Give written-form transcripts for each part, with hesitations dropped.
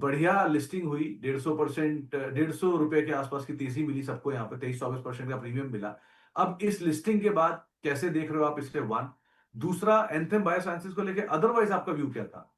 बढ़िया लिस्टिंग हुई, 150%, 150 रुपए के आसपास की तेजी मिली सबको यहाँ पे, 23-24% का प्रीमियम मिला। अब इस लिस्टिंग के बाद कैसे देख रहे हो आप इसे? वन, दूसरा, एंथम बायोसाइंसेज को लेके अदरवाइज आपका व्यू क्या था?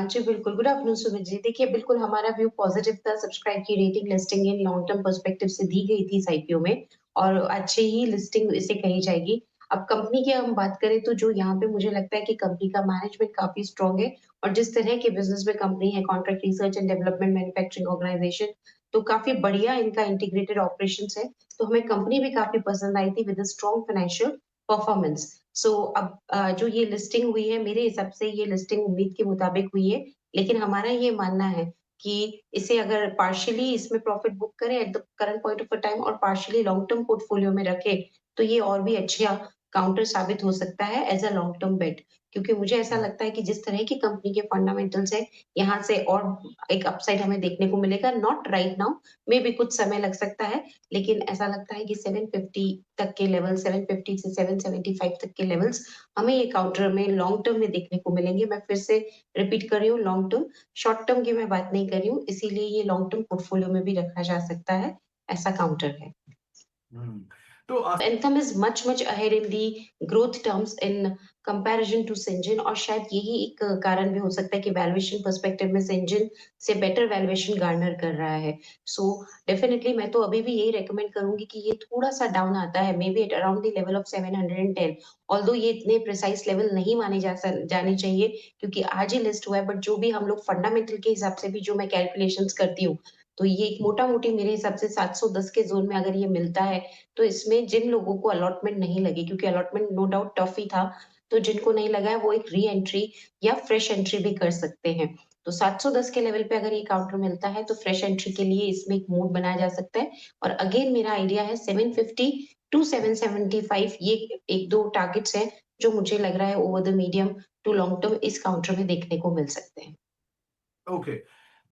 जी बिल्कुल, गुड आफ्टरनून सुमित जी। देखिए बिल्कुल हमारा व्यू पॉजिटिव था, सब्सक्राइब की rating listing in long term perspective से दी गई थी इस आईपीओ में और अच्छी ही लिस्टिंग इसे कही जाएगी। अब कंपनी की हम बात करें तो जो यहाँ पे मुझे लगता है कि कंपनी का मैनेजमेंट काफ़ी स्ट्रॉन्ग है और जिस तरह के बिज़नेस में कंपनी है, contract research and development manufacturing organisation, तो काफ़ी बढ़िया इनका इंटीग्रेटेड ऑपरेशंस है। तो हमें कंपनी भी काफ़ी पसंद आई थी with a strong financial performance. अब जो ये लिस्टिंग हुई है, मेरे हिसाब से ये लिस्टिंग उम्मीद के मुताबिक हुई है। लेकिन हमारा ये मानना है कि इसे अगर पार्शियली इसमें प्रॉफिट बुक करें at the current point of a time और पार्शियली लॉन्ग टर्म पोर्टफोलियो में रखें, तो ये और भी अच्छा काउंटर साबित हो सकता है एज़ अ लॉन्ग टर्म बेट। क्योंकि मुझे ऐसा हुँ, लगता है कि जिस तरह की कंपनी के फंडामेंटल्स है, यहाँ से और एक अपसाइड हमें देखने को मिलेगा, नॉट राइट नाउ, मेबी कुछ समय लग सकता है, लेकिन ऐसा लगता है कि 750 तक के लेवल, 750 से 775 तक के लेवल्स हमें ये काउंटर में लॉन्ग टर्म में देखने को मिलेंगे। मैं फिर से रिपीट कर रही हूँ, लॉन्ग टर्म, शॉर्ट टर्म की मैं बात नहीं कर रही हूँ, इसीलिए ये लॉन्ग टर्म पोर्टफोलियो में भी रखा जा सकता है, ऐसा काउंटर है। हुँ। तो Anthem is much ahead in the growth terms in comparison to Syngene और शायद यही एक कारण भी हो सकता है कि वैल्यूएशन पर्सपेक्टिव में Syngene से बेटर वैल्यूएशन गार्नर कर रहा है। सो डेफिनिटली मैं तो अभी भी यही रिकमेंड करूँगी कि ये थोड़ा-सा डाउन आता है, may be at around the level of 710, although ये इतने प्रिसाइज़ लेवल नहीं माने जाने चाहिए क्योंकि आज ही लिस्ट हुआ है, बट जो भी हम लोग फंडामेंटल के हिसाब से भी जो मैं कैलकुलेशंस करती हूँ, तो ये एक मोटा-मोटी मेरे हिसाब से 710 के ज़ोन में अगर ये मिलता है, तो इसमें जिन लोगों को अलॉटमेंट नहीं लगी क्योंकि अलॉटमेंट नो डाउट टफ ही था, तो जिनको नहीं लगा है वो एक री-एंट्री या फ्रेश एंट्री भी कर सकते हैं। तो 710 के लेवल पे अगर ये काउंटर मिलता है तो फ्रेश एंट्री के लिए इसमें एक मोड बनाया जा सकता है और अगेन मेरा आइडिया है 750 टू 775, ये 1-2 टारगेट्स हैं जो मुझे लग रहा है over the medium to long term इस काउंटर में देखने को मिल सकते हैं। ओके।